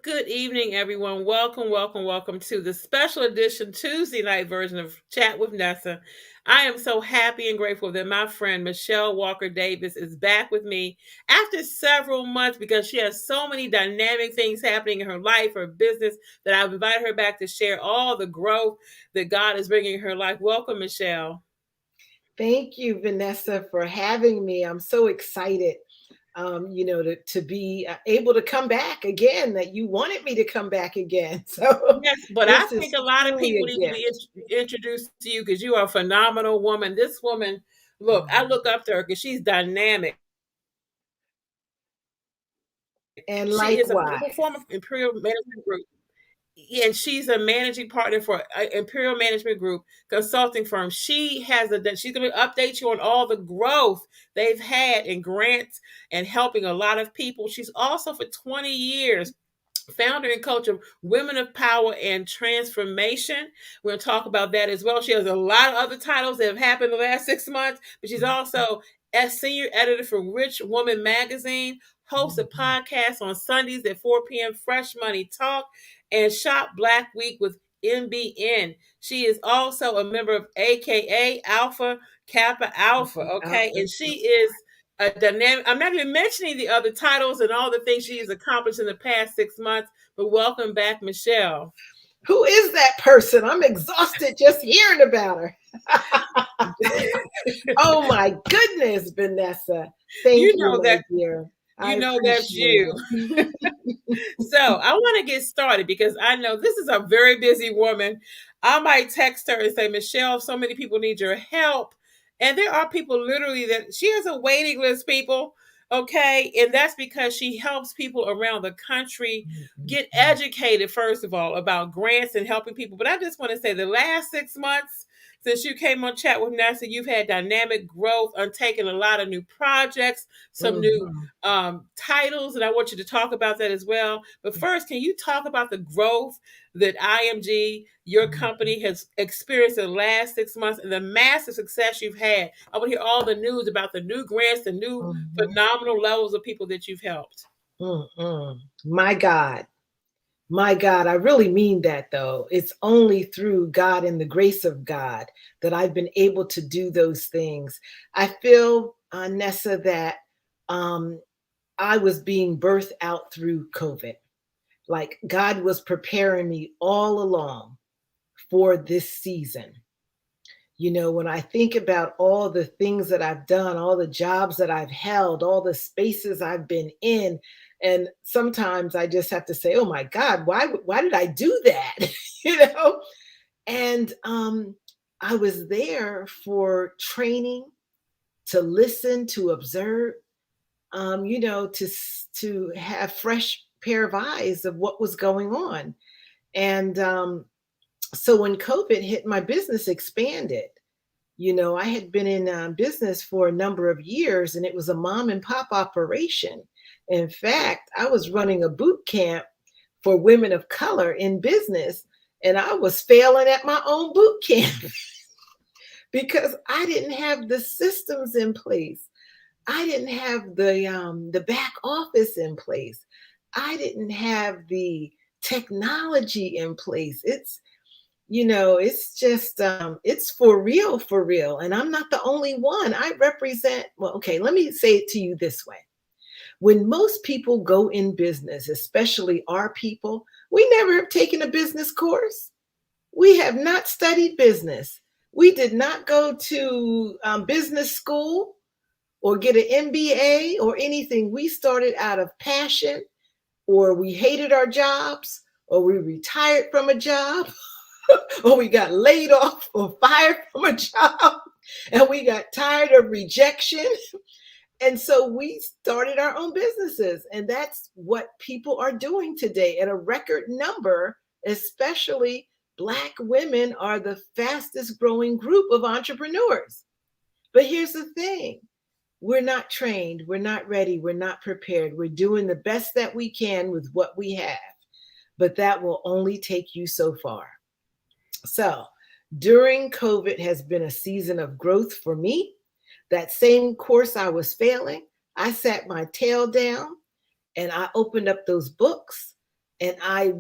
Good evening, everyone. Welcome to the special edition Tuesday night version of Chat with Nessa. I am so happy and grateful that my friend Michelle Walker Davis is back with me after several months because she has so many dynamic things happening in her life, her business, that I've invited her back to share all the growth that God is bringing in her life. Welcome, Michelle. Thank you, Vanessa, for having me. I'm so excited, to be able to come back again, that you wanted me to come back again. So Yes, but I this is think a lot of truly people a need to be gift. introduced to you because you are a phenomenal woman. This woman, look, I look up to her because she's dynamic. And She is a likewise. former Imperial Management Group, and she's a managing partner for Imperial Management Group consulting firm. She's going to update you on all the growth they've had in grants and helping a lot of people. She's also for 20 years founder and coach of Women of Power and Transformation. We're going to talk about that as well. She has a lot of other titles that have happened in the last 6 months, but she's also a senior editor for Rich Woman Magazine, hosts a podcast on Sundays at 4 p.m., Fresh Money Talk, and Shop Black Week with MBN. She is also a member of AKA Alpha Kappa Alpha, okay? And she is a dynamic. I'm not even mentioning the other titles and all the things she has accomplished in the past 6 months. But welcome back, Michelle. Who is that person? I'm exhausted just hearing about her. Oh my goodness, Vanessa. Thank you you, know my that dear. I you know that's appreciate you. it. So I want to get started because I know this is a very busy woman. I might text her and say, Michelle, so many people need your help. And there are people literally that she has a waiting list, people. Okay. And that's because she helps people around the country get educated, first of all, about grants and helping people. But I just want to say the last 6 months, since you came on Chat with NASA, you've had dynamic growth, undertaken a lot of new projects, some new Mhm. titles, and I want you to talk about that as well. But first, can you talk about the growth that IMG, your company, has experienced in the last 6 months and the massive success you've had? I want to hear all the news about the new grants, the new Mhm. phenomenal levels of people that you've helped. Mm-mm. My God. My God, I really mean that though. It's only through God and the grace of God that I've been able to do those things. I feel, Nessa, that um, I was being birthed out through COVID. Like God was preparing me all along for this season. When I think about all the things that I've done, all the jobs that I've held, all the spaces I've been in, and sometimes I just have to say, "Oh my God, why did I do that?" you know. And I was there for training, to listen, to observe, to have fresh pair of eyes of what was going on. And so when COVID hit, my business expanded. I had been in business for a number of years, and it was a mom and pop operation. In fact, I was running a boot camp for women of color in business, and I was failing at my own boot camp because I didn't have the systems in place. I didn't have the back office in place. I didn't have the technology in place. It's just it's for real, and I'm not the only one. I represent, well, okay, let me say it to you this way. When most people go in business, especially our people, we never have taken a business course. We have not studied business. We did not go to business school or get an MBA or anything. We started out of passion, or we hated our jobs, or we retired from a job, or we got laid off or fired from a job, and we got tired of rejection. And so we started our own businesses. And that's what people are doing today at a record number, especially Black women are the fastest growing group of entrepreneurs. But here's the thing: we're not trained, we're not ready, we're not prepared. We're doing the best that we can with what we have, but that will only take you so far. So, during COVID has been a season of growth for me. That same course I was failing, I sat my tail down and I opened up those books. and I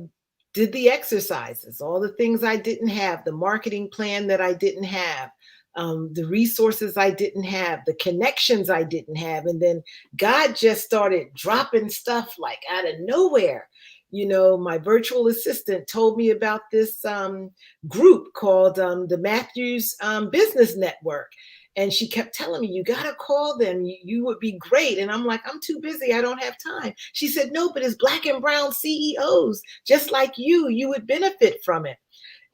did the exercises, all the things I didn't have, the marketing plan that I didn't have, the resources I didn't have, the connections I didn't have. And then God just started dropping stuff like out of nowhere. You know, my virtual assistant told me about this group called the Matthews Business Network. And she kept telling me, you got to call them. You would be great. And I'm like, I'm too busy. I don't have time. She said, no, but it's Black and brown CEOs, just like you would benefit from it.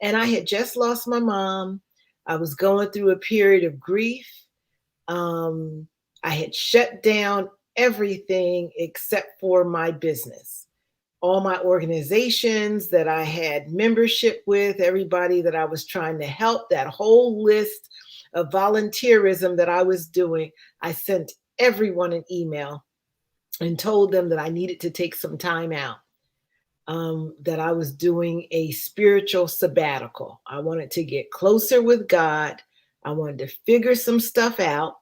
And I had just lost my mom. I was going through a period of grief. Um, I had shut down everything except for my business. All my organizations that I had membership with, everybody that I was trying to help, that whole list of volunteerism that I was doing, I sent everyone an email and told them that I needed to take some time out, that I was doing a spiritual sabbatical. I wanted to get closer with God. I wanted to figure some stuff out.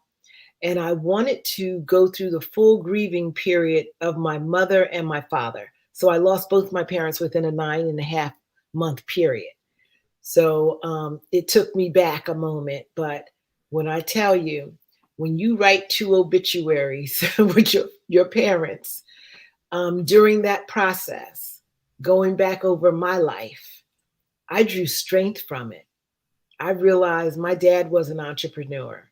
And I wanted to go through the full grieving period of my mother and my father. So I lost both my parents within a 9.5 month period. So it took me back a moment. But when I tell you, when you write 2 obituaries with your parents, during that process, going back over my life, I drew strength from it. I realized my dad was an entrepreneur,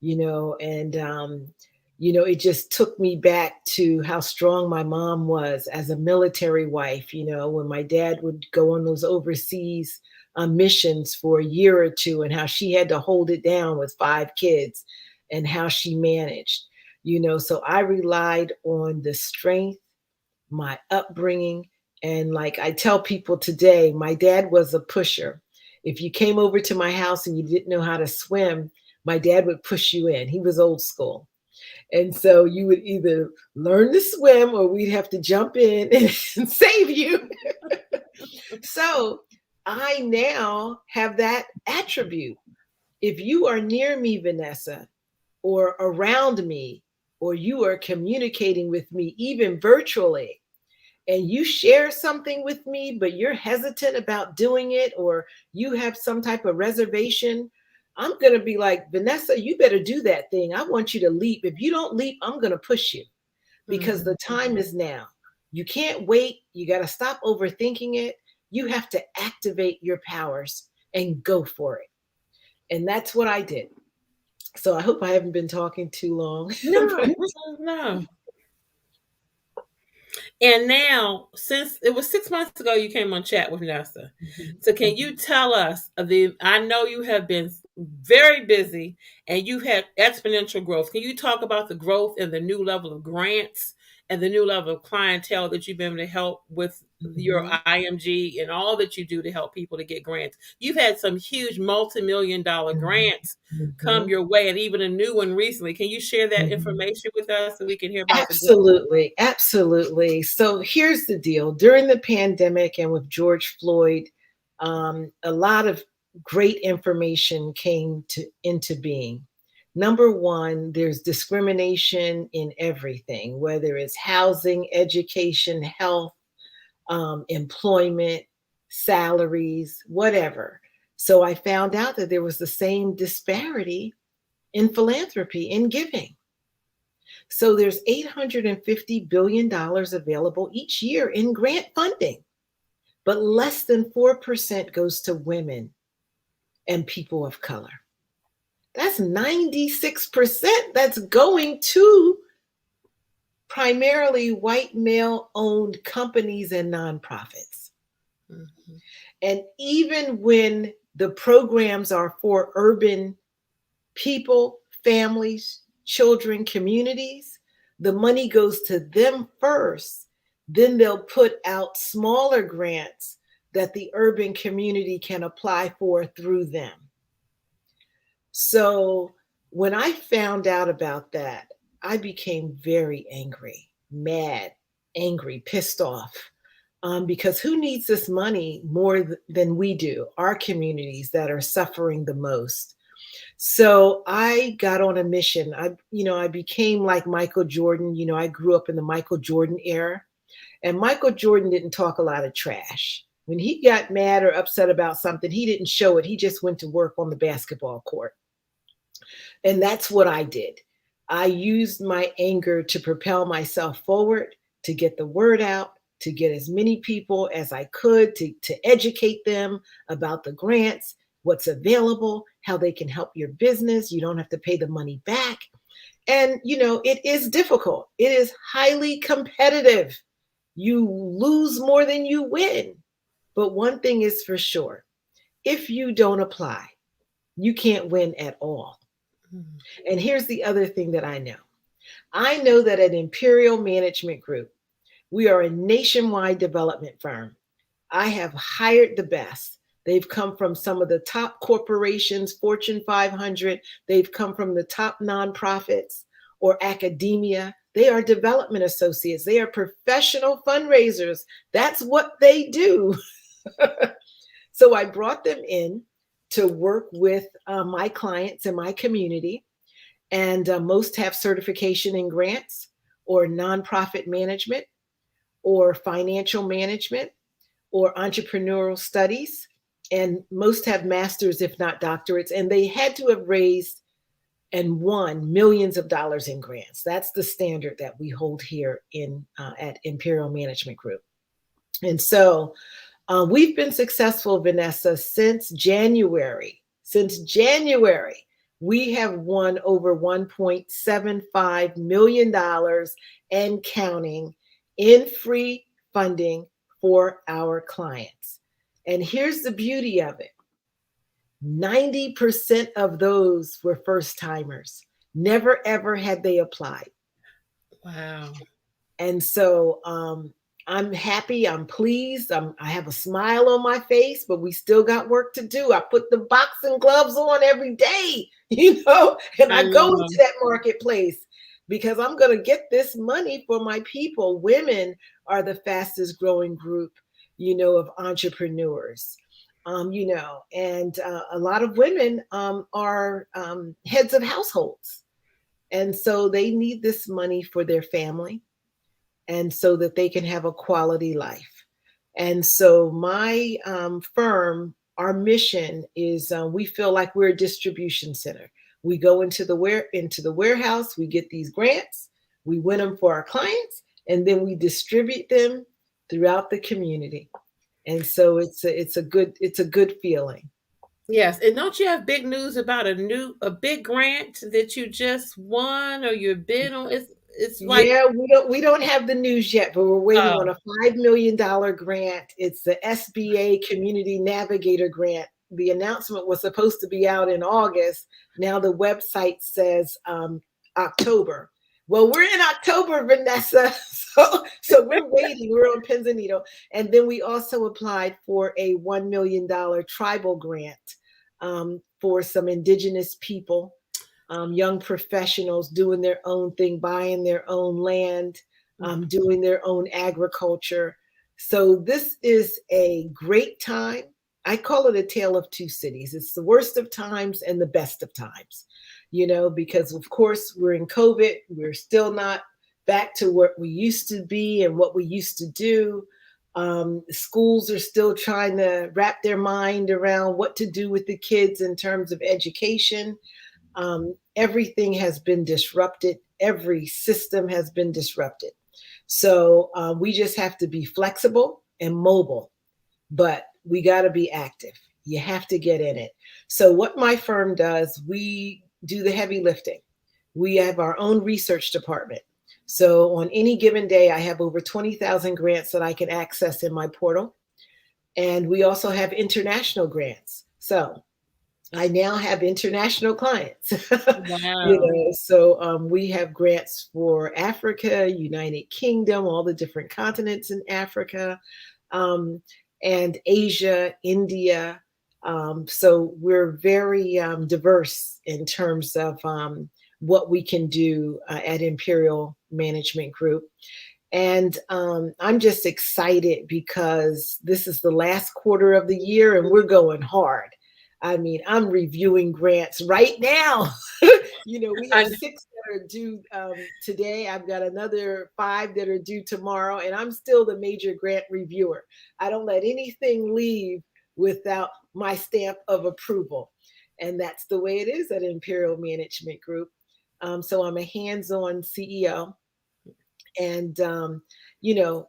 and it just took me back to how strong my mom was as a military wife. When my dad would go on those overseas missions for a year or two, and how she had to hold it down with 5 kids, and how she managed. So I relied on the strength, my upbringing. And like I tell people today, my dad was a pusher. If you came over to my house and you didn't know how to swim, my dad would push you in. He was old school. And so you would either learn to swim or we'd have to jump in and save you. So I now have that attribute. If you are near me, Vanessa, or around me, or you are communicating with me, even virtually, and you share something with me, but you're hesitant about doing it, or you have some type of reservation, I'm going to be like, Vanessa, you better do that thing. I want you to leap. If you don't leap, I'm going to push you, because Mhm. the time is now. You can't wait. You got to stop overthinking it. You have to activate your powers and go for it. And that's what I did. So I hope I haven't been talking too long. No, no. And now, since it was 6 months ago, you came on chat with Nessa. So, can you tell us of the? I know you have been very busy and you've had exponential growth. Can you talk about the growth and the new level of grants and the new level of clientele that you've been able to help with your Mhm. IMG and all that you do to help people to get grants? You've had some huge multi-million-dollar Mhm. grants come Mhm. your way, and even a new one recently. Can you share that Mhm. information with us so we can hear about the growth? Absolutely. Absolutely. So here's the deal. During the pandemic and with George Floyd, a lot of great information came into being. Number one, there's discrimination in everything, whether it's housing, education, health, employment, salaries, whatever. So I found out that there was the same disparity in philanthropy, in giving. So there's $850 billion available each year in grant funding, but less than 4% goes to women and people of color. That's 96% that's going to primarily white male owned companies and nonprofits. Mhm. And even when the programs are for urban people, families, children, communities, the money goes to them first. Then they'll put out smaller grants that the urban community can apply for through them. So when I found out about that, I became very angry, mad, angry, pissed off. Because who needs this money more than we do? Our communities that are suffering the most. So I got on a mission. I became like Michael Jordan. I grew up in the Michael Jordan era. And Michael Jordan didn't talk a lot of trash. When he got mad or upset about something, he didn't show it. He just went to work on the basketball court. And that's what I did. I used my anger to propel myself forward, to get the word out, to get as many people as I could, to educate them about the grants, what's available, how they can help your business. You don't have to pay the money back. And, it is difficult. It is highly competitive. You lose more than you win. But one thing is for sure, if you don't apply, you can't win at all. And here's the other thing that I know. I know that at Imperial Management Group, we are a nationwide development firm. I have hired the best. They've come from some of the top corporations, Fortune 500. They've come from the top nonprofits or academia. They are development associates. They are professional fundraisers. That's what they do. So I brought them in to work with my clients in my community. And most have certification in grants or nonprofit management or financial management or entrepreneurial studies. And most have masters, if not doctorates. And they had to have raised and won millions of dollars in grants. That's the standard that we hold here at Imperial Management Group. And so we've been successful, Vanessa, since January. Since January, we have won over $1.75 million and counting in free funding for our clients. And here's the beauty of it. 90% of those were first timers. Never, ever had they applied. Wow. And so I'm happy. I'm pleased. I have a smile on my face, but we still got work to do. I put the boxing gloves on every day, and I go into that marketplace because I'm going to get this money for my people. Women are the fastest growing group, of entrepreneurs. And a lot of women are heads of households. And so they need this money for their family and so that they can have a quality life. And so my firm, our mission is we feel like we're a distribution center. We go into the warehouse, we get these grants, we win them for our clients, and then we distribute them throughout the community. And so it's a good feeling. Yes, and don't you have big news about a big grant that you just won or you've been on? It's like, Yeah, we don't have the news yet, but we're waiting on a $5 million grant. It's the SBA Community Navigator Grant. The announcement was supposed to be out in August. Now the website says October. Well, we're in October, Vanessa. So we're waiting. We're on pins and needle. And then we also applied for a $1 million tribal grant for some indigenous people. Young professionals doing their own thing, buying their own land, doing their own agriculture. So this is a great time. I call it a tale of two cities. It's the worst of times and the best of times, because of course we're in COVID. We're still not back to what we used to be and what we used to do. Schools are still trying to wrap their mind around what to do with the kids in terms of education. Everything has been disrupted. Every system has been disrupted. So we just have to be flexible and mobile, but we got to be active. You have to get in it. So what my firm does, we do the heavy lifting. We have our own research department. So on any given day, I have over 20,000 grants that I can access in my portal. And we also have international grants. So I now have international clients. wow. So we have grants for Africa, United Kingdom, all the different continents in Africa, and Asia, India. So we're very diverse in terms of what we can do at Imperial Management Group. And I'm just excited because this is the last quarter of the year and we're going hard. I mean, I'm reviewing grants right now. We have 6 that are due today. I've got another 5 that are due tomorrow, and I'm still the major grant reviewer. I don't let anything leave without my stamp of approval. And that's the way it is at Imperial Management Group. So I'm a hands on CEO. And,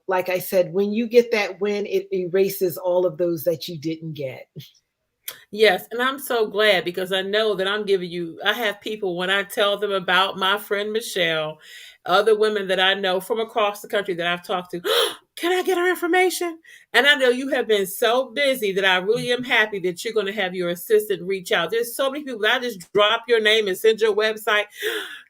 like I said, when you get that win, it erases all of those that you didn't get. Yes, and I'm so glad because I know that I have people when I tell them about my friend Michelle, other women that I know from across the country that I've talked to, can I get her information? And I know you have been so busy that I really am happy that you're going to have your assistant reach out. There's so many people that I just drop your name and send your website.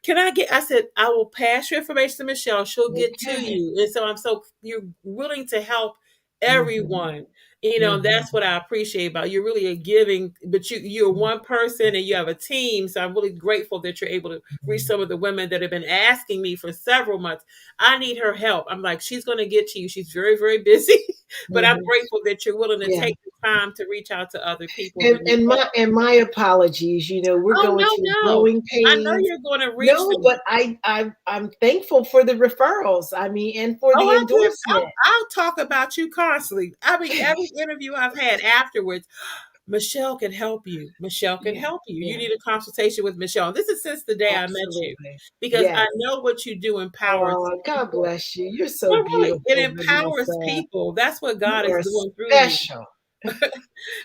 I said, I will pass your information to Michelle. She'll get to Okay. you. And so you're willing to help Hmm. everyone. That's Hmm. what I appreciate about you. You're really a giving, but you're one person and you have a team. So I'm really grateful that you're able to reach some of the women that have been asking me for several months. I need her help. I'm like, she's going to get to you. She's very, very busy, but I'm Hmm. grateful that you're willing to Yeah. take the time to reach out to other people And that need and help. my apologies. We're Oh going no, through no. growing I know pains. you're going to reach No, them. but I'm thankful for the referrals. I mean, and for Oh, the I give. endorsement. I'll talk about you constantly. I mean, every interview I've had afterwards, Michelle can help you. Michelle can Yeah, help you. You yeah, need a consultation with Michelle. This is since the day I met you, absolutely. because I Yes. know what you do empowers Oh, God people. bless you. You're so Well, really, it beautiful, empowers Vanessa. people. That's what You God is are doing through you. special.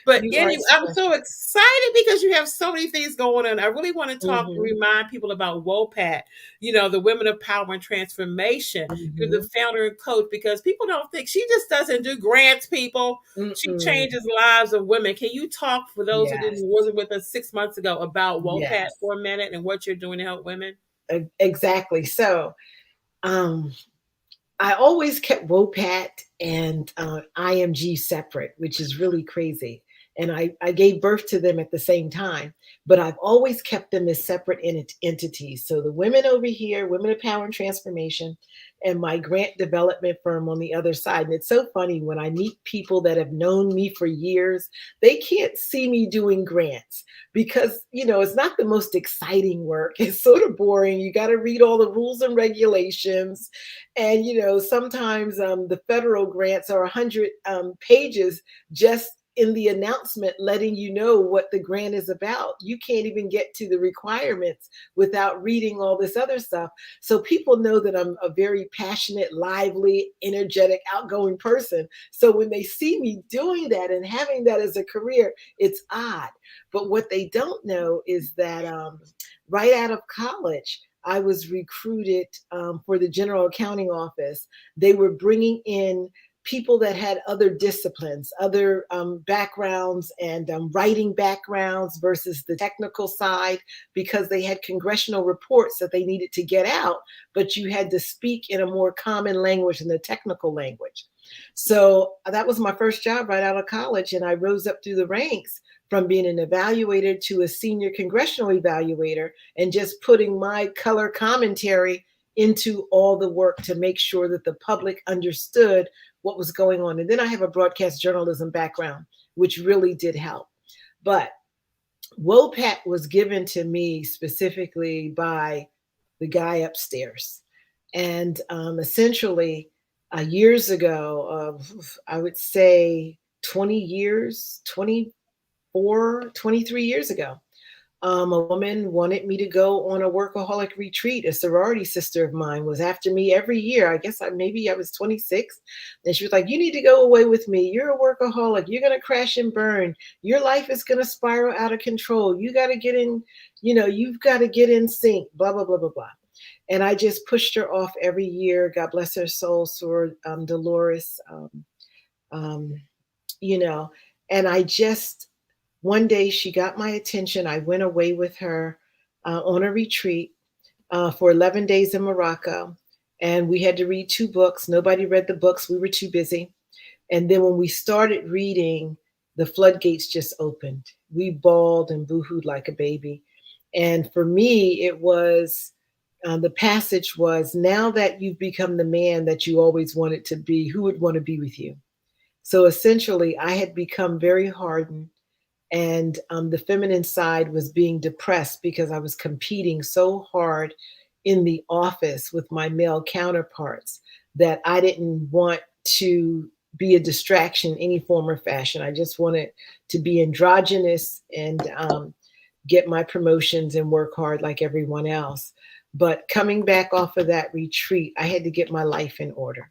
But You are anyway, I'm so special. excited because you have so many things going on. I really want to Hmm. remind people about WOPAT, the Women of Power and Transformation. You're the Hmm. founder and coach because people don't think she just doesn't do grants, people. She Mm-mm. changes lives of women. Can you talk for those who didn't Yes. wasn't with us 6 months ago about WOPAT Yes. for a minute and what you're doing to help women? Exactly. So, um, I always kept WOPAT and IMG separate, which is really crazy. And I gave birth to them at the same time, but I've always kept them as separate entities. So the women over here, Women of Power and Transformation, and my grant development firm on the other side. And it's so funny when I meet people that have known me for years, they can't see me doing grants because, it's not the most exciting work. It's sort of boring. You got to read all the rules and regulations, and sometimes the federal grants are 100 pages just in the announcement letting you know what the grant is about. You can't even get to the requirements without reading all this other stuff. So people know that I'm a very passionate, lively, energetic, outgoing person. So when they see me doing that and having that as a career, it's odd. But what they don't know is that right out of college, I was recruited for the general accounting office. They were bringing in people that had other disciplines, other backgrounds, and writing backgrounds versus the technical side, because they had congressional reports that they needed to get out, but you had to speak in a more common language than the technical language. So that was my first job right out of college, and I rose up through the ranks from being an evaluator to a senior congressional evaluator, and just putting my color commentary into all the work to make sure that the public understood what was going on. And then I have a broadcast journalism background, which really did help. But WOPAT was given to me specifically by the guy upstairs. And essentially, years ago, I would say 20 years, 24, 23 years ago, a woman wanted me to go on a workaholic retreat. A sorority sister of mine was after me every year. I guess maybe I was 26. And she was like, "You need to go away with me. You're a workaholic. You're going to crash and burn. Your life is going to spiral out of control. You got to get in, you've got to get in sync, blah, blah, blah, blah, blah." And I just pushed her off every year. God bless her soul, Sor Dolores. Um, you know, and I just, one day she got my attention. I went away with her on a retreat for 11 days in Morocco. And we had to read 2 books. Nobody read the books. We were too busy. And then when we started reading, the floodgates just opened. We bawled and boohooed like a baby. And for me, it was the passage was, "Now that you've become the man that you always wanted to be, who would want to be with you?" So essentially, I had become very hardened, and the feminine side was being depressed because I was competing so hard in the office with my male counterparts that I didn't want to be a distraction in any form or fashion. I just wanted to be androgynous and get my promotions and work hard like everyone else. But coming back off of that retreat, I had to get my life in order.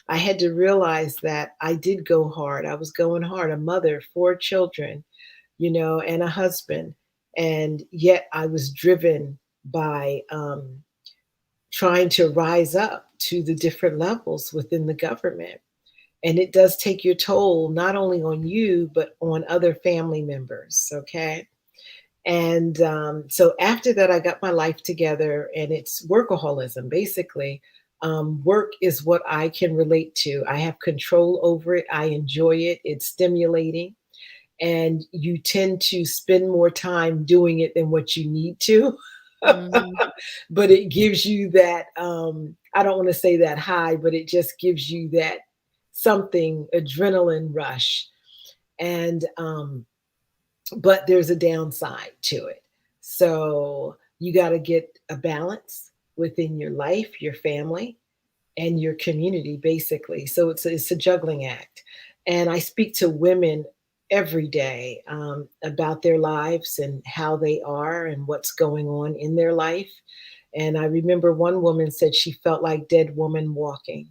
I had to realize that I did go hard. I was going hard, a mother, 4 children, and a husband. And yet I was driven by trying to rise up to the different levels within the government. And it does take your toll, not only on you, but on other family members. Okay. And so after that, I got my life together, and it's workaholism. Basically, work is what I can relate to. I have control over it. I enjoy it. It's stimulating. And you tend to spend more time doing it than what you need to. Mhm. But it gives you that, I don't want to say that high, but it just gives you that something adrenaline rush. And but there's a downside to it. So you got to get a balance within your life, your family, and your community, basically. So it's a juggling act. And I speak to women every day about their lives and how they are and what's going on in their life. And I remember one woman said she felt like dead woman walking,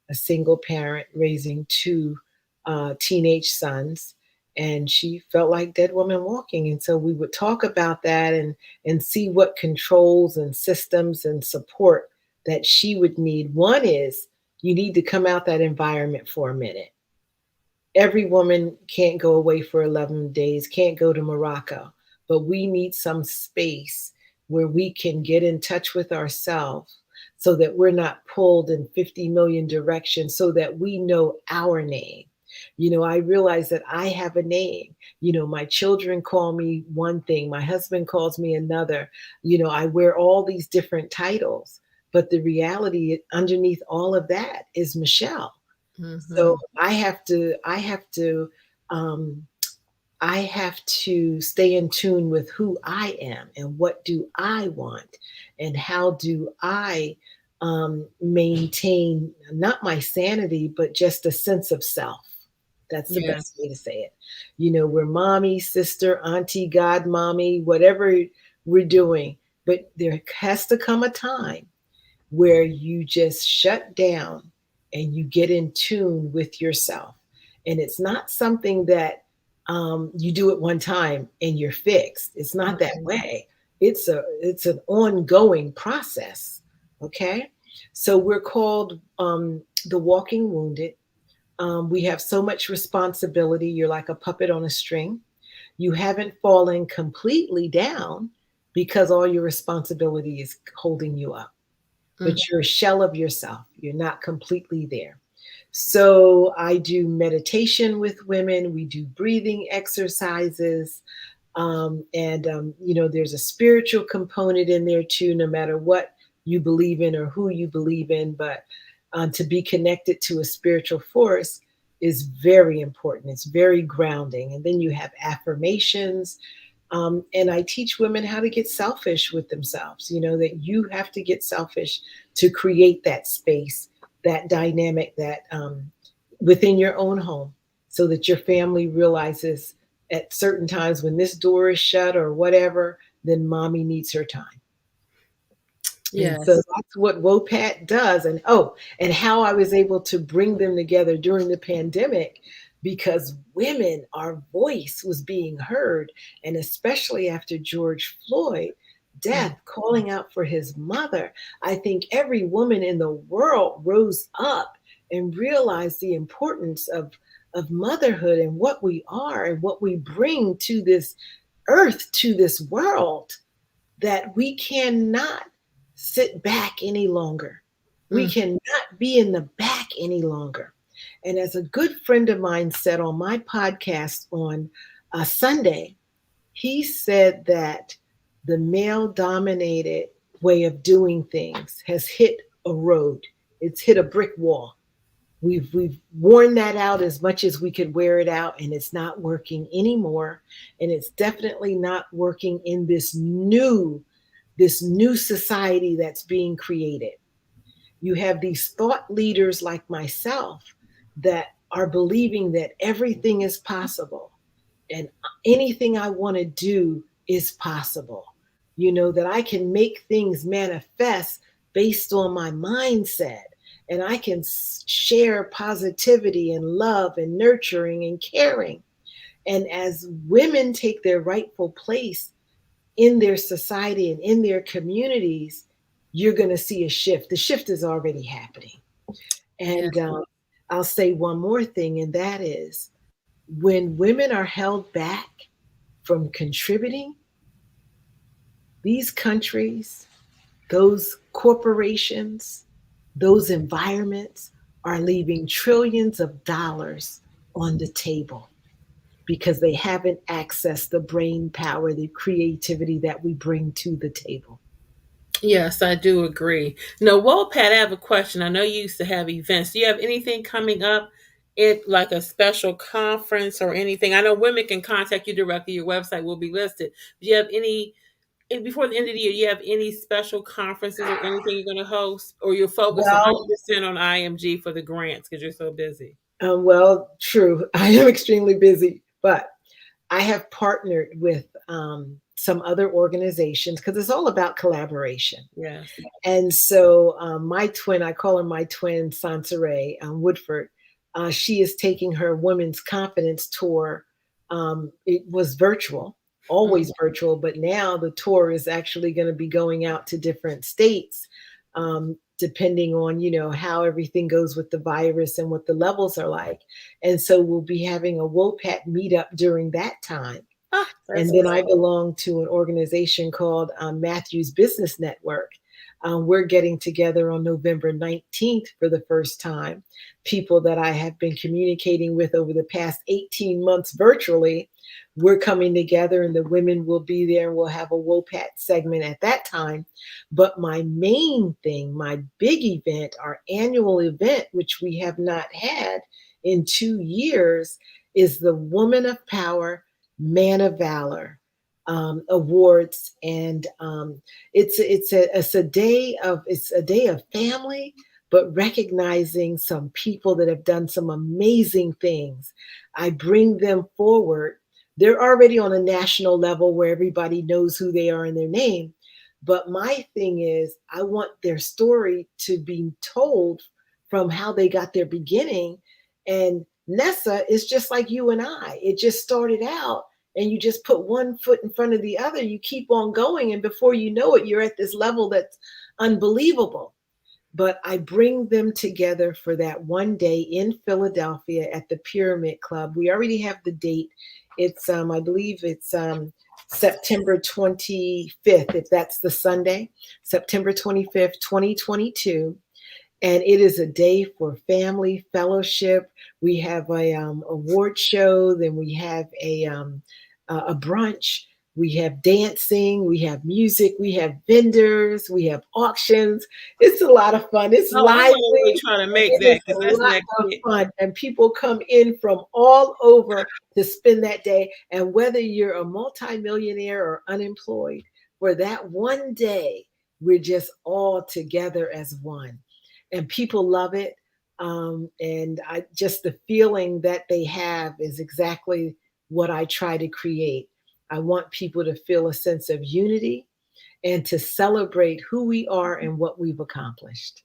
a single parent raising 2 teenage sons, and she felt like dead woman walking. And so we would talk about that and see what controls and systems and support that she would need. One is you need to come out that environment for a minute. Every woman can't go away for 11 days, can't go to Morocco, but we need some space where we can get in touch with ourselves so that we're not pulled in 50 million directions, so that we know our name. I realize that I have a name. My children call me one thing, my husband calls me another. I wear all these different titles, but the reality underneath all of that is Michelle. So Mhm. um, I have to stay in tune with who I am and what do I want, and how do I maintain not my sanity, but just a sense of self. That's the best Yes. way to say it. We're mommy, sister, auntie, godmommy, whatever we're doing, but there has to come a time where you just shut down and you get in tune with yourself. And it's not something that you do it one time and you're fixed. It's not that Mhm. way. It's an ongoing process. Okay, so we're called the walking wounded. We have so much responsibility. You're like a puppet on a string. You haven't fallen completely down because all your responsibility is holding you up, but Mhm. you're a shell of yourself. You're not completely there. So I do meditation with women. We do breathing exercises. There's a spiritual component in there too, no matter what you believe in or who you believe in. But to be connected to a spiritual force is very important. It's very grounding. And then you have affirmations, and I teach women how to get selfish with themselves, that you have to get selfish to create that space, that dynamic, that within your own home, so that your family realizes at certain times when this door is shut or whatever, then mommy needs her time. And so Yes. that's what WOPAT does. And oh, and how I was able to bring them together during the pandemic, because women, our voice was being heard. And especially after George Floyd death, Mhm. calling out for his mother, I think every woman in the world rose up and realized the importance of motherhood and what we are and what we bring to this earth, to this world, that we cannot sit back any longer. We Mm. cannot be in the back any longer. And as a good friend of mine said on my podcast on Sunday, he said that the male dominated way of doing things has hit a road, it's hit a brick wall. We've worn that out as much as we could wear it out, and it's not working anymore. And it's definitely not working in this new this new society that's being created. You have these thought leaders like myself that are believing that everything is possible and anything I want to do is possible. That I can make things manifest based on my mindset, and I can share positivity and love and nurturing and caring. And as women take their rightful place in their society and in their communities, you're going to see a shift. The shift is already happening. Yeah. And I'll say one more thing, and that is when women are held back from contributing, these countries, those corporations, those environments are leaving trillions of dollars on the table because they haven't accessed the brain power, the creativity that we bring to the table. Yes, I do agree. No, WOPAT, I have a question. I know you used to have events. Do you have anything coming up? It like a special conference or anything? I know women can contact you directly. Your website will be listed. Do you have any before the end of the year? Do you have any special conferences or anything you're going to host, or you're focused Well, 100% on IMG for the grants because you're so busy? well, true. I am extremely busy, but I have partnered with some other organizations because it's all about collaboration. Yes. And so my twin, I call her my twin, Sansaray Woodford, she is taking her Women's Confidence Tour. It was virtual, always Mhm. virtual, but now the tour is actually going to be going out to different states, depending on, how everything goes with the virus and what the levels are like. And so we'll be having a WOPAT meetup during that time. Ah, And that's then what's I belong to an organization called Matthews Business Network. We're getting together on November 19th for the first time. People that I have been communicating with over the past 18 months virtually, we're coming together and the women will be there and we'll have a WOPAT segment at that time. But my main thing, my big event, our annual event, which we have not had in 2 years, is the Woman of Power Man of Valor awards, and it's a day of family, but recognizing some people that have done some amazing things. I bring them forward. They're already on a national level where everybody knows who they are and their name. But my thing is, I want their story to be told from how they got their beginning. And Nessa is just like you and I. It just started out and you just put one foot in front of the other, you keep on going. And before you know it, you're at this level that's unbelievable. But I bring them together for that one day in Philadelphia at the Pyramid Club. We already have the date. It's, I believe it's September 25th, if that's the Sunday, September 25th, 2022. And it is a day for family fellowship. We have a award show, then we have a brunch, we have dancing, we have music, we have vendors, we have auctions. It's a lot of fun. It's Oh, I'm lively. gonna really try to make It is that because a that's lot next of week. fun, and people come in from all over to spend that day. And whether you're a multimillionaire or unemployed, for that one day, we're just all together as one, and people love it. And I just the feeling that they have is exactly what I try to create. I want people to feel a sense of unity and to celebrate who we are and what we've accomplished.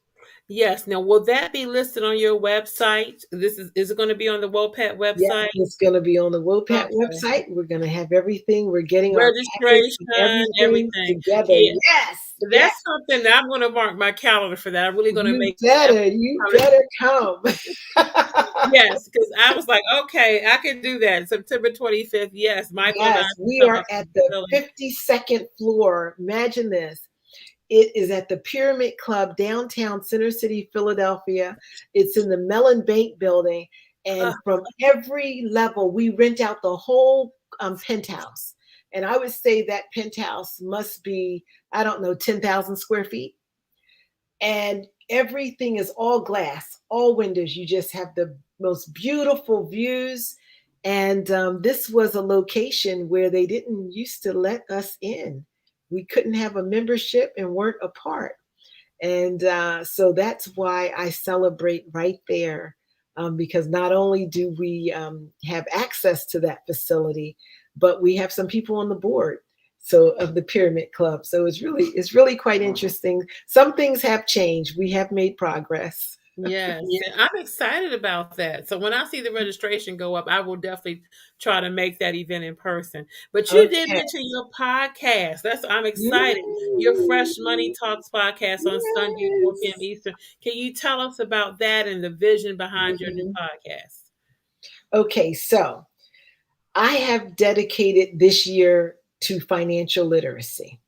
Yes. Now, will that be listed on your website? Is it going to be on the WOPAT Yep, website? it's going to be on the WOPAT Okay. website. We're going to have everything. We're getting our packets and Registration, everything everything. together. Yeah. Yes, yes. That's something that I'm going to mark my calendar for that. I'm really going to You make an effort better, to you come. better come. Yes, because I was like, okay, I can do that. September 25th. Yes, Michael and I Yes, can we come are up to at the the building. 52nd floor. Imagine this. It is at the Pyramid Club, downtown Center City, Philadelphia. It's in the Mellon Bank building. Uh, And from every level, we rent out the whole penthouse. And I would say that penthouse must be, I don't know, 10,000 square feet. And everything is all glass, all windows. You just have the most beautiful views. And this was a location where they didn't used to let us in. We couldn't have a membership and weren't a part. And so that's why I celebrate right there, because not only do we have access to that facility, but we have some people on the board. So of the Pyramid Club. So it's really quite interesting. Some things have changed. We have made progress. Yes, and I'm excited about that. So when I see the registration go up, I will definitely try to make that event in person. But you did Okay. mention your podcast. I'm excited. Your Fresh Money Mm, Talks podcast on Sunday, 4 p.m. yes. Eastern. Can you tell us about that and the vision behind your new Mhm. podcast? Okay, so I have dedicated this year to financial literacy.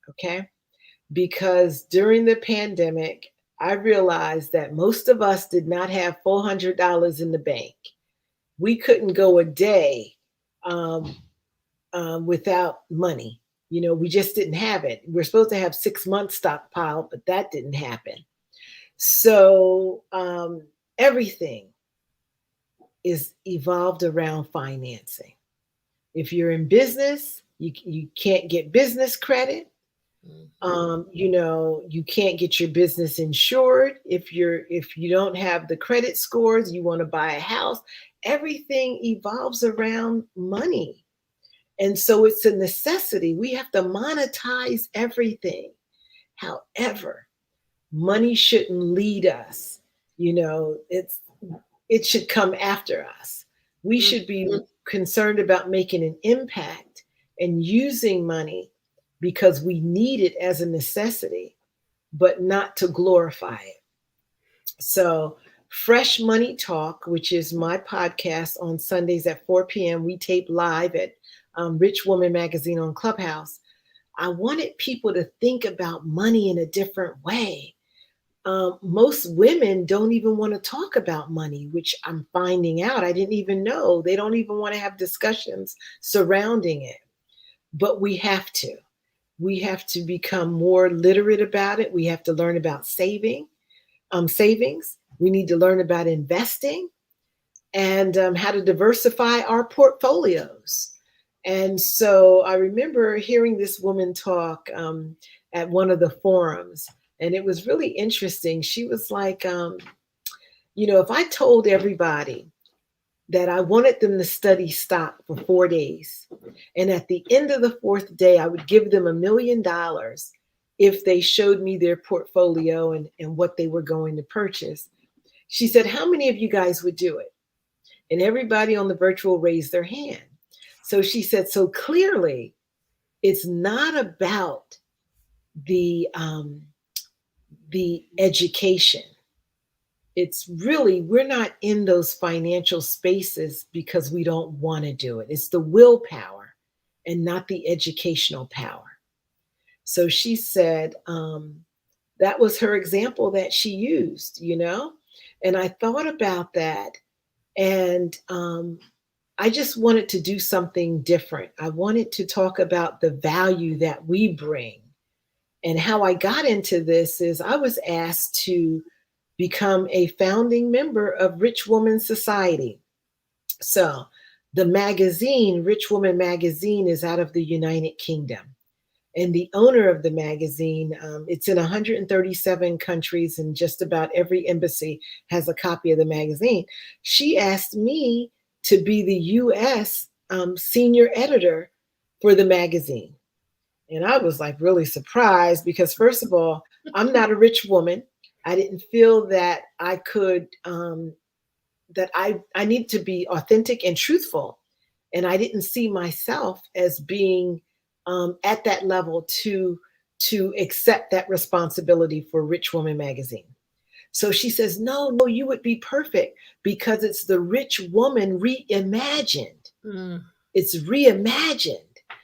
Okay. Because during the pandemic, I realized that most of us did not have $400 in the bank. We couldn't go a day um, without money. We just didn't have it. We're supposed to have 6 months stockpiled, but that didn't happen. So everything is evolved around financing. If you're in business, you can't get business credit. Mhm. You can't get your business insured if you don't have the credit scores. You want to buy a house. Everything evolves around money, and so it's a necessity. We have to monetize everything. However, money shouldn't lead us. It should come after us. We should be concerned about making an impact and using money because we need it as a necessity, but not to glorify it. So, Fresh Money Talk, which is my podcast on Sundays at 4 p.m., we tape live at Rich Woman Magazine on Clubhouse. I wanted people to think about money in a different way. Most women don't even want to talk about money, which I'm finding out. I didn't even know. They don't even want to have discussions surrounding it. But we have to. We have to become more literate about it. We have to learn about savings. We need to learn about investing and how to diversify our portfolios. And so I remember hearing this woman talk at one of the forums, and it was really interesting. She was like, if I told everybody that I wanted them to study stock for 4 days, and at the end of the fourth day, I would give them $1 million if they showed me their portfolio and what they were going to purchase. She said, how many of you guys would do it? And everybody on the virtual raised their hand. So she said, so clearly, it's not about the education. It's really, we're not in those financial spaces because we don't want to do it. It's the willpower and not the educational power. So she said that was her example that she used. And I thought about that, and I just wanted to do something different. I wanted to talk about the value that we bring. And how I got into this is I was asked to become a founding member of Rich Woman Society. So the magazine, Rich Woman Magazine, is out of the United Kingdom. And the owner of the magazine, it's in 137 countries, and just about every embassy has a copy of the magazine. She asked me to be the US senior editor for the magazine. And I was like really surprised because, first of all, I'm not a rich woman. I didn't feel that I could, that I need to be authentic and truthful. And I didn't see myself as being at that level to accept that responsibility for Rich Woman Magazine. So she says, no, you would be perfect because it's the rich woman reimagined. Mm, It's reimagined.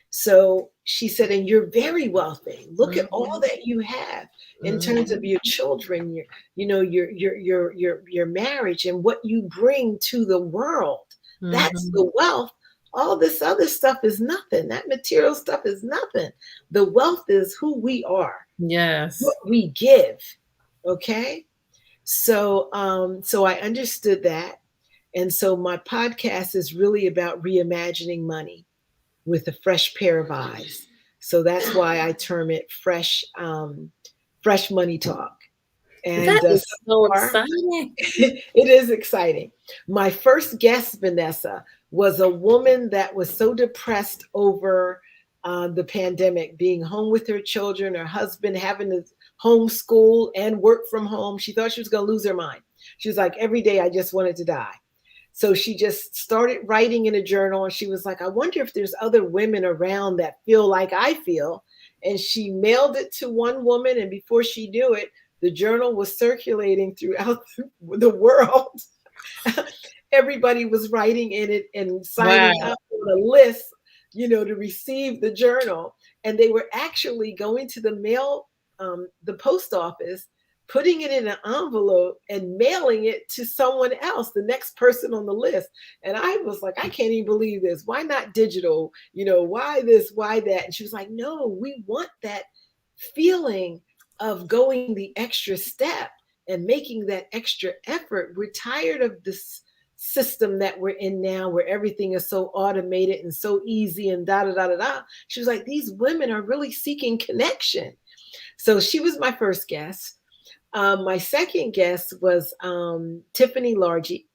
So she said, and you're very wealthy. Look at all mhm, that you have in terms of mhm, your children, your marriage, and what you bring to the world. That's mhm. the wealth. All this other stuff is nothing. That material stuff is nothing. The wealth is who we are, what Yes. we give. Okay. So I understood that. And so my podcast is really about reimagining money with a fresh pair of eyes. So that's why I term it fresh money talk. And That is so so far, exciting. it is exciting. My first guest, Vanessa, was a woman that was so depressed over the pandemic, being home with her children, her husband having to homeschool and work from home. She thought she was going to lose her mind. She was like, every day I just wanted to die. So she just started writing in a journal, and she was like, I wonder if there's other women around that feel like I feel. And she mailed it to one woman, and before she knew it, the journal was circulating throughout the world. Everybody was writing in it and signing Wow. up on a list, to receive the journal. And they were actually going to the the post office, putting it in an envelope and mailing it to someone else, the next person on the list. And I was like, I can't even believe this. Why not digital? Why this? Why that? And she was like, no, we want that feeling of going the extra step and making that extra effort. We're tired of this system that we're in now where everything is so automated and so easy and da da da da da. She was like, these women are really seeking connection. So she was my first guest. My second guest was Tiffany Largie,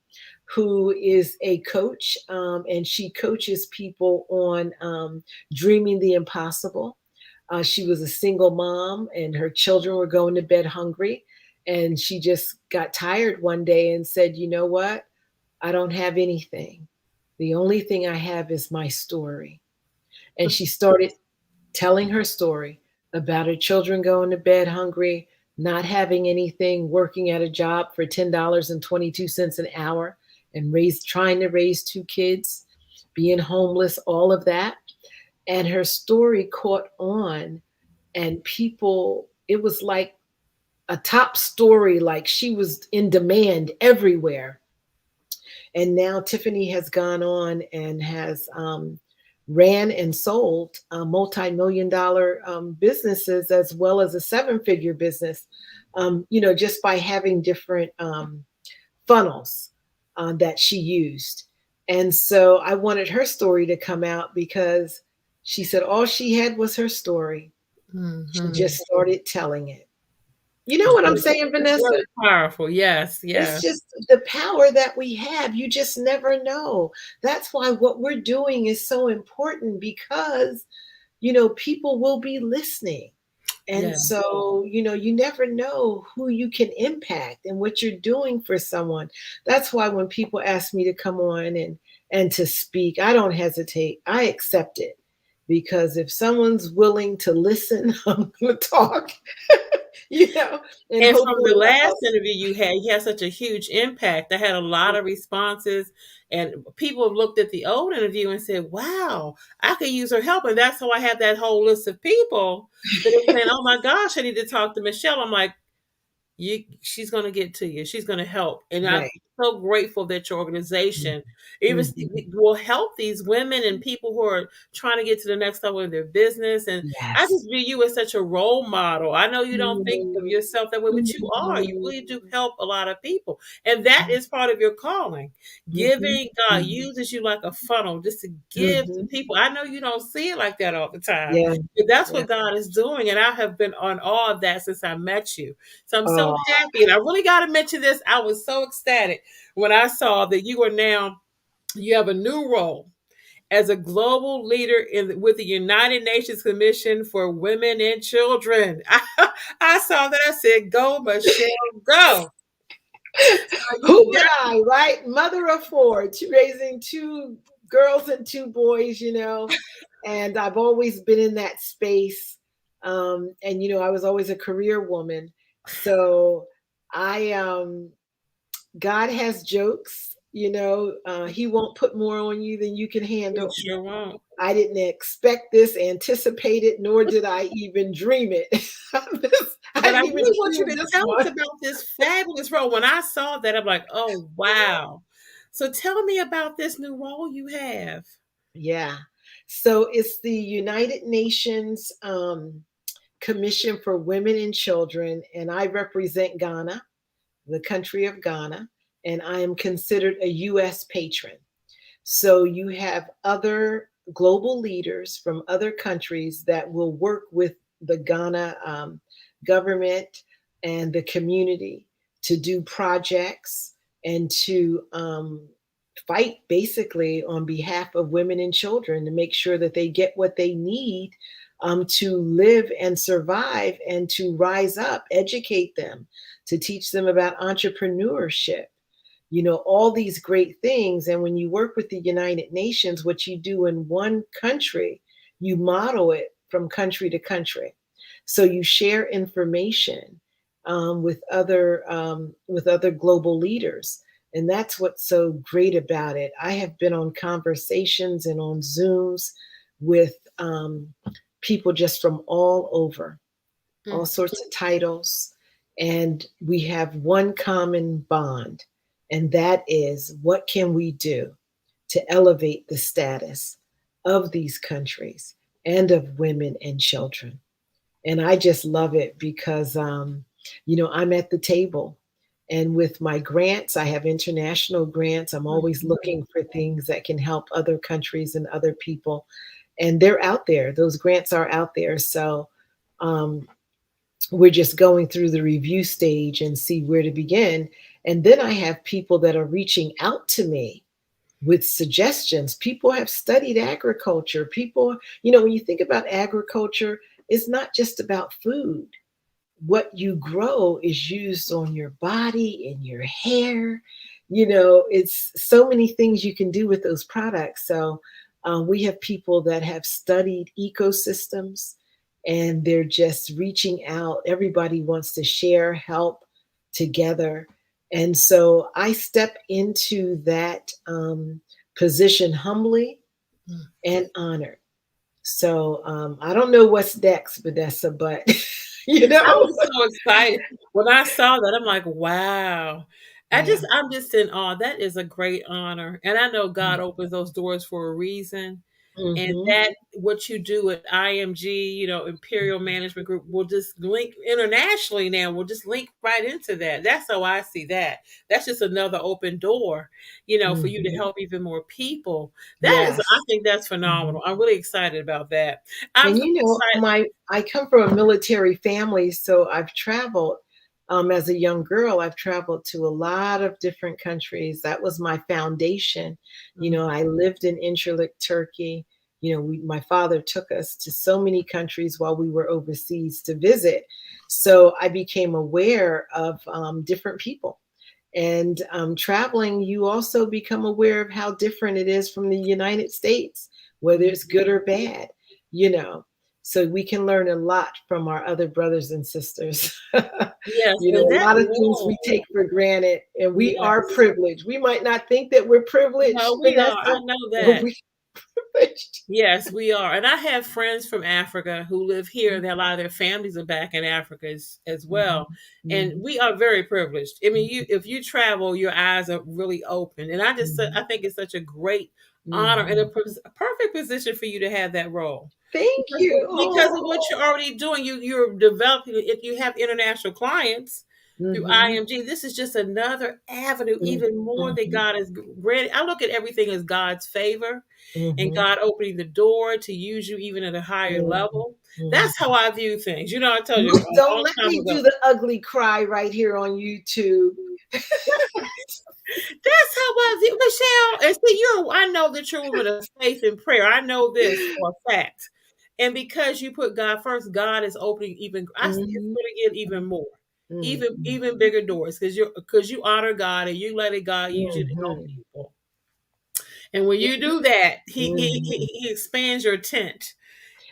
who is a coach, and she coaches people on dreaming the impossible. She was a single mom, and her children were going to bed hungry. And she just got tired one day and said, you know what? I don't have anything. The only thing I have is my story. And she started telling her story about her children going to bed hungry, not having anything, working at a job for $10.22 an hour, and trying to raise two kids, being homeless, all of that. And her story caught on, and people, it was like a top story, like she was in demand everywhere. And now Tiffany has gone on and has ran and sold multi-million dollar businesses, as well as a seven-figure business, just by having different funnels that she used. And so I wanted her story to come out because she said all she had was her story. She Hmm. just started telling it. You know what I'm saying, It's Vanessa? really powerful. Yes, It's yes, just the power that we have. You just never know. That's why what we're doing is so important, because, people will be listening. And yeah. so, you never know who you can impact and what you're doing for someone. That's why when people ask me to come on and to speak, I don't hesitate. I accept it, because if someone's willing to listen, I'm going to talk, you know, and And from hopefully the it'll last help. interview you had such a huge impact. I had a lot of responses, and people have looked at the old interview and said, "Wow, I could use her help." And that's how I have that whole list of people that are saying, "Oh my gosh, I need to talk to Michelle." I'm like, she's going to get to you. She's going to help. And I'm Right. so grateful that your organization even Mhm. will help these women and people who are trying to get to the next level in their business. And I Yes. just view you as such a role model. I know you don't think of Mhm. yourself that way, but you are. You Mhm. really do help a lot of people. And that is part of your calling. Mhm. Giving, God Mhm. uses you like a funnel just to give to Mhm. people. I know you don't see it like that all the time, Yeah. but that's Yeah. what God is doing. And I have been on all of that since I met you. So I'm so Oh, happy. And I really got to mention this. I was so ecstatic when I saw that you have a new role as a global leader with the United Nations Commission for Women and Children. I saw that. I said, go, Michelle, go. who You would I, right? Mother of four, raising two girls and two boys, and I've always been in that space. And I was always a career woman. So I God has jokes, he won't put more on you than you can handle. sure won't. I didn't expect this, anticipate it, nor did I even dream it. I But I didn't even really want you dream to this tell us one. about this fabulous role. When I saw that, I'm like, oh, wow. So tell me about this new role you have. Yeah. So it's the United Nations Commission for Women and Children, and I represent Ghana, the country of Ghana, and I am considered a U.S. patron. So you have other global leaders from other countries that will work with the Ghana government and the community to do projects and to fight basically on behalf of women and children to make sure that they get what they need to live and survive and to rise up, educate them, to teach them about entrepreneurship, all these great things. And when you work with the United Nations, what you do in one country, you model it from country to country. So you share information with other global leaders. And that's what's so great about it. I have been on conversations and on Zooms with people just from all over, all Mm. sorts of titles. And we have one common bond, and that is, what can we do to elevate the status of these countries and of women and children? And I just love it because, I'm at the table. And with my grants, I have international grants. I'm always looking for things that can help other countries and other people. And they're out there. Those grants are out there. So um, we're just going through the review stage and see where to begin. And then I have people that are reaching out to me with suggestions. People have studied agriculture. People, when you think about agriculture, it's not just about food. What you grow is used on your body, in your hair. It's so many things you can do with those products. So we have people that have studied ecosystems, and they're just reaching out. Everybody wants to share, help together. And so I step into that position humbly Mm. and honored. So I don't know what's next, Vanessa, but I was so excited when I saw that. I'm like, wow. Yeah. I'm just in awe. That is a great honor. And I know God opens those doors for a reason. And Mm-hmm. that what you do at IMG, Imperial Management Group will just link internationally now. We'll just link right into that. That's how I see that. That's just another open door, for you to Mm-hmm. help even more people. I Yes. think that's Mhm. phenomenal. I'm really excited about that. I'm And so excited. my I come from a military family, so I've traveled. As a young girl, I've traveled to a lot of different countries. That was my foundation. Mhm. I lived in Incirlik, Turkey. My father took us to so many countries while we were overseas to visit. So I became aware of different people. And traveling, you also become aware of how different it is from the United States, whether Mhm. it's good or bad, you know. So we can learn a lot from our other brothers and sisters. Yes, and A that lot of things we role, take for granted, and we are yes. privileged. We might not think that we're No, privileged, we are. Vanessa, I know but that. we're privileged. Yes, we are. And I have friends from Africa who live here. A lot of their families are back in Africa as well. Mhm, And mhm, we are very privileged. I mean, if you travel, your eyes are really open. And I mhm, think it's such a great honor and mhm. a perfect position for you to have that role. Thank you. Because of what Oh. you're already doing, you're developing. If you have international clients through Mhm, IMG, this is just another avenue, mhm, even more that mhm, God has granted. I look at everything as God's favor and mhm, God opening the door to use you even at a higher mhm, level. That's mhm. how I view things. I told you a Don't long let time me ago. do the ugly cry right here on YouTube. That's how I view Michelle. And see, I know that you're a woman of faith and prayer. I know this for a fact. And because you put God first, God is opening it's Mhm, going to give even more, mhm, even bigger doors because you honor God and you let God use you to help mhm. people. And when you do that, Mhm. he expands your tent.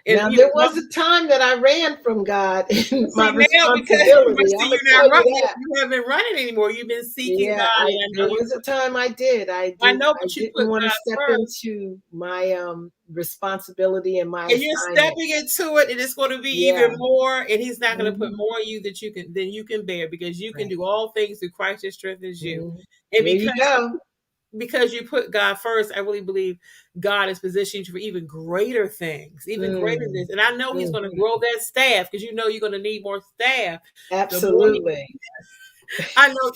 And Now, there was a time that I ran from God and my see now because but responsibility. see I'm gonna you're tell not you running. that. You haven't running anymore. You've been seeking Yeah, God, I and there was a time I did. I know, I but you didn't put want to God step first. into my responsibility and my And you're assignment. stepping into it, and it's going to be even Yeah. more. And He's not going to put Mhm. more in you than you can bear, because you can Right. do all things through Christ that strengthens you. Mhm. And There you go. because you put God first, I really believe God is positioning you for even greater things, even greater than Mm. this. And I know He's going to Mhm. grow that staff, because you're going to need more staff. The more Absolutely. I know,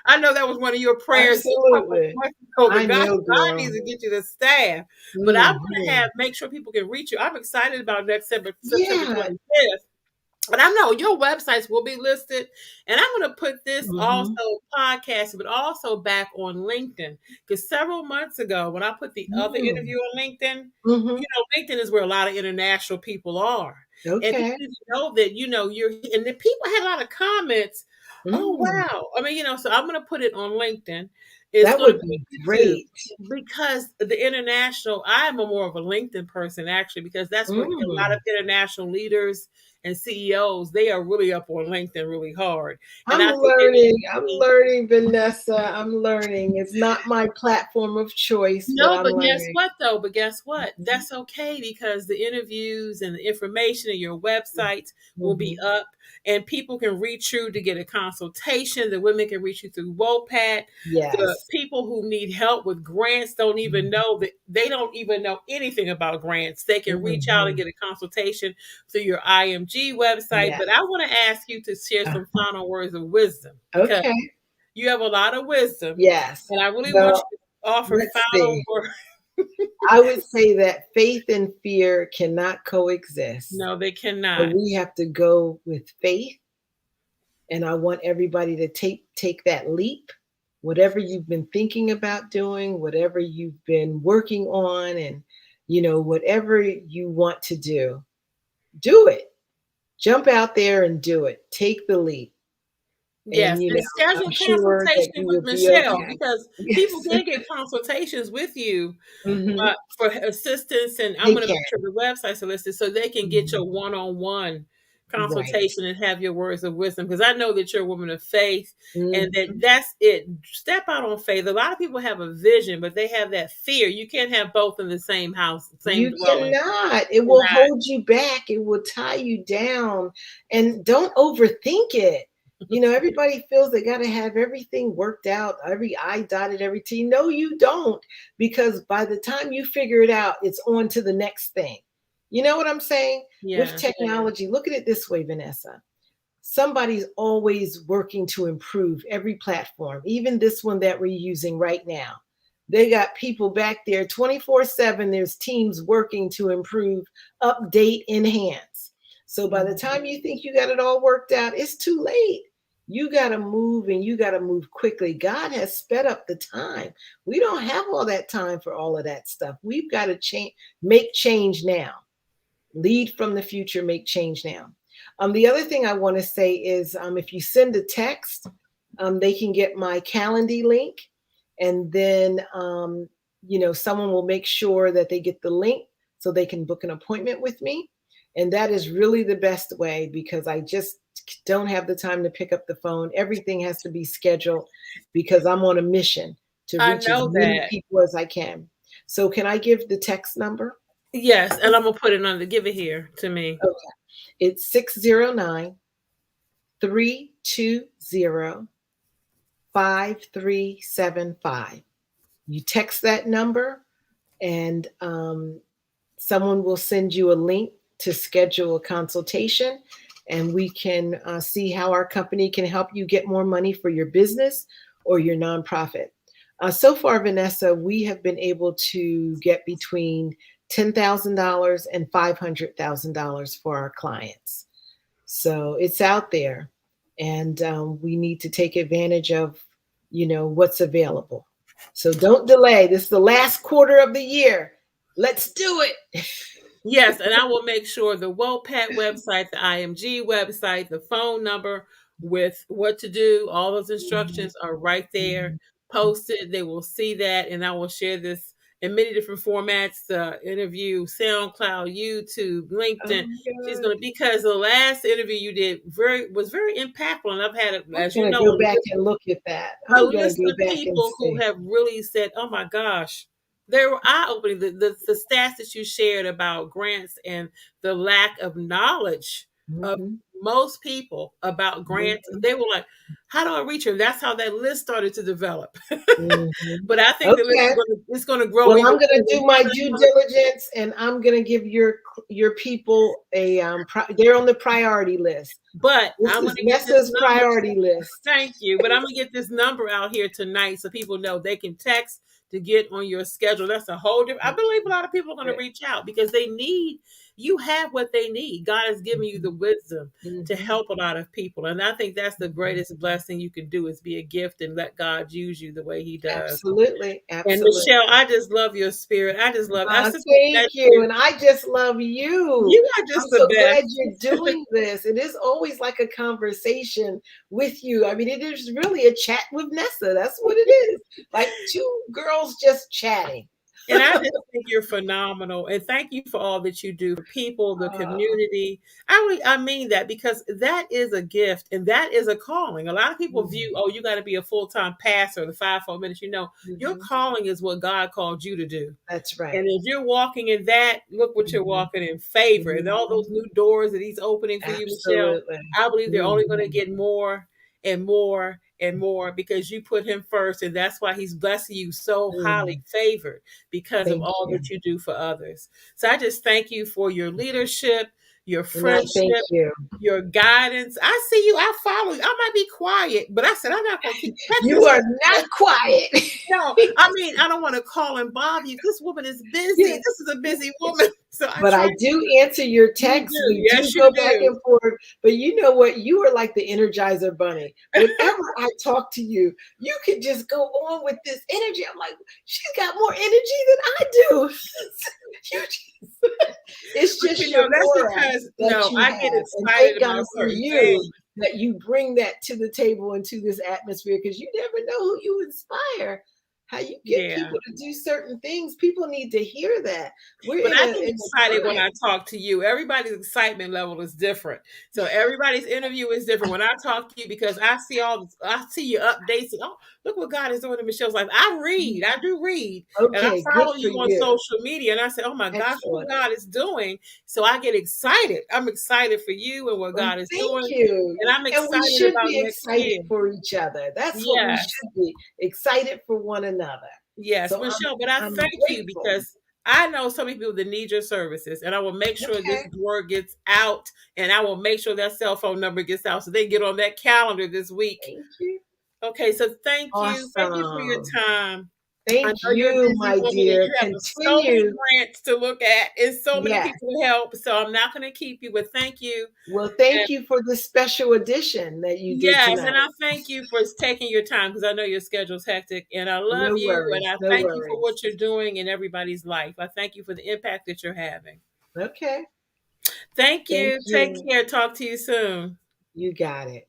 I know that was one of your prayers a couple of Absolutely. months ago. I know, God girl. needs to get you the staff. But I want to Hmm. make sure people can reach you. I'm excited about next September Yeah. 25th. But I know your websites will be listed, and I'm going to put this Hmm. also podcast, but also back on LinkedIn. Because several months ago, when I put the other Mm. interview on LinkedIn, Hmm. LinkedIn is where a lot of international people are, and people Okay. need to know that you're. And the people had a lot of comments. Oh Mm. wow! I mean, so I'm going to put it on LinkedIn. It's That going to would be be on YouTube great. because the international. I'm a more of a LinkedIn person actually because that's where a lot of Mm. international leaders and CEOs, they are really up on LinkedIn really hard. And I'm I think they need learning. to I'm see. learning, Vanessa. I'm learning. It's not my platform of choice, but No, I'm but guess learning. what though? But guess what? Mhm. That's okay because the interviews and the information in your website will be Mhm. up and people can reach you to get a consultation. The women can reach you through WOPAT. The Yes. people who need help with grants don't even Mhm. know that they don't even know anything about grants. They can reach out and Mhm. get a consultation through your IMG website. Yes. But I want to ask you to share Uh, some final words of wisdom because Okay. you have a lot of wisdom. Yes. And I really want Well, you to offer let's final see. words. I would say that faith and fear cannot coexist. No, they So cannot. we have to go with faith, and I want everybody to take that leap. Whatever you've been thinking about doing, whatever you've been working on, and whatever you want to do it. Jump out there and do it. Take the leap. Yes, And and I'm schedule sure that consultation you with will be Michelle okay. because people Yes. can get consultations with you Hmm. for assistance, and I'm They going to can. make sure the website's listed so they can get Mhm. your one-on-one Right. consultation and have your words of wisdom. Because I know that you're a woman of faith, and Mhm. that's it. Step out on faith. A lot of people have a vision, but they have that fear. You can't have both in the same house, same You dwelling. cannot. It You will cannot. hold you back. It will tie you down. And don't overthink it. Everybody feels they got to have everything worked out, every I dotted, every T. No, you don't. Because by the time you figure it out, it's on to the next thing. You know what I'm saying? With Yes. technology, look at it this way, Vanessa. Somebody's always working to improve every platform, even this one that we're using right now. They got people back there 24/7. There's teams working to improve, update, enhance. So by the Mhm. time you think you got it all worked out, it's too late. You got to move and you got to move quickly. God has sped up the time. We don't have all that time for all of that stuff. We've got to change, make change now. Lead from the future, make change now. The other thing I want to say is if you send a text, they can get my Calendly link, and then someone will make sure that they get the link so they can book an appointment with me. And that is really the best way because I just don't have the time to pick up the phone. Everything has to be scheduled because I'm on a mission to I reach as know many that. people as I can. So, can I give the text number? Yes, and I'm gonna put it on the give it here to me. Okay. It's 609-320-5375. You text that number, and someone will send you a link to schedule a consultation, and we can see how our company can help you get more money for your business or your nonprofit. So far, Vanessa, we have been able to get between $10,000 and $500,000 for our clients. So it's out there, and we need to take advantage of, what's available. So don't delay. This is the last quarter of the year. Let's do it. Yes, and I will make sure the WOPAT website, the IMG website, the phone number with what to do, all those Mhm. instructions are right there, Mhm. posted. They will see that, and I will share this in many different formats: interview, SoundCloud, YouTube, LinkedIn. Oh, She's good. going to because the last interview you did was very impactful, and I've had, I'm as you gonna know, go back and look at that. a I'm gonna list go of back and people who see. have really said, "Oh my gosh." They were eye-opening. The stats that you shared about grants and the lack of knowledge of Mhm. most people about grants. Mhm. They were like, "How do I reach her?" That's how that list started to develop. Mhm. But I think the list Okay. is going to grow Well, even I'm gonna further. do my due diligence, and I'm gonna give your people a they're on the priority list. But This I'm going is to get this Nessa's number. priority list. Thank you. But I'm gonna get this number out here tonight so people know they can text to get on your schedule. That's a whole different. I believe a lot of people are gonna reach out because they need you have what they need. God has given you the wisdom to Mhm. help a lot of people. And I think that's the greatest blessing you can do is be a gift and let God use you the way he does. Absolutely, And absolutely. Michelle, I just love your spirit. I simply Thank met you, you. and I just love you. You are I'm just the so glad best. you're doing this. It is always like a conversation with you. I mean, it is really a chat with Nessa. That's what it is. Like two girls just chatting. And I just think you're phenomenal. And thank you for all that you do for people, the Uh, community. I mean that because that is a gift and that is a calling. A lot of people view, oh, you got to be a full-time pastor, the 5 4 minutes. Your mhm. calling is what God called you to do. That's And right. if you're walking in that, look what you're Mhm, walking in favor. And all those mhm. new doors that he's opening for you, Michelle, Absolutely. I believe they're only going to Mhm. get more and more and more because you put him first. And that's why he's blessing you so highly Mm. favored because of Thank all you. that you do for others. So I just thank you for your leadership, your And I thank friendship, you. your guidance. I see you, I follow you. I might be quiet, but I said I'm not gonna keep check You this are woman. not quiet. No, I mean, I don't want to call and bother you. This woman is busy. Yeah. This is a busy woman. So I But try. I do answer your You texts. do. We do Yes, you go back do. and forth. But you know what? You are like the Energizer Bunny. Whenever I talk to you, you can just go on with this energy. I'm like, she's got more energy than I do. You it's But just your that's aura because that no, you I get have. And excited thank God about for certain you things. that you bring that to the table and to this atmosphere because you never know who you inspire. How you get Yeah. people to do certain things. People need to hear that. We're But in I a get in a excited when time. I talk to you. Everybody's excitement level is different. So everybody's interview is different when I talk to you because I see your updates. And, oh, look what God is doing in Michelle's life. I do read, and I Okay, good follow for you on you. social media. And I say, oh my gosh, look Excellent. what God is doing. So I get excited. I'm excited for you and what Well, God is thank doing. you. And I'm And we excited should about be next excited year. for each other. That's what we Yes. should be, excited for one another. Yes, So Michelle, but I I'm thank you grateful. because I know so many people that need your services, and I will make sure this Okay. word gets out, and I will make sure that cell phone number gets out so they get on that calendar this week. Thank you. Okay, so thank you. Thank you for your Awesome. time. I Thank know you're a you, busy my woman and dear. you have so many Continue. grants to look at and so many Yes. people to help. So I'm not going to keep you, but thank you. Well, And thank you for the special edition that you did yes, tonight. and I thank you for taking your time because I know your schedule's hectic. And I love No you, and worries. I No thank you for worries. what you're doing in everybody's life. I thank you for the impact that you're having. Okay. Thank Thank you. Take you. care. Talk to you soon. You got it.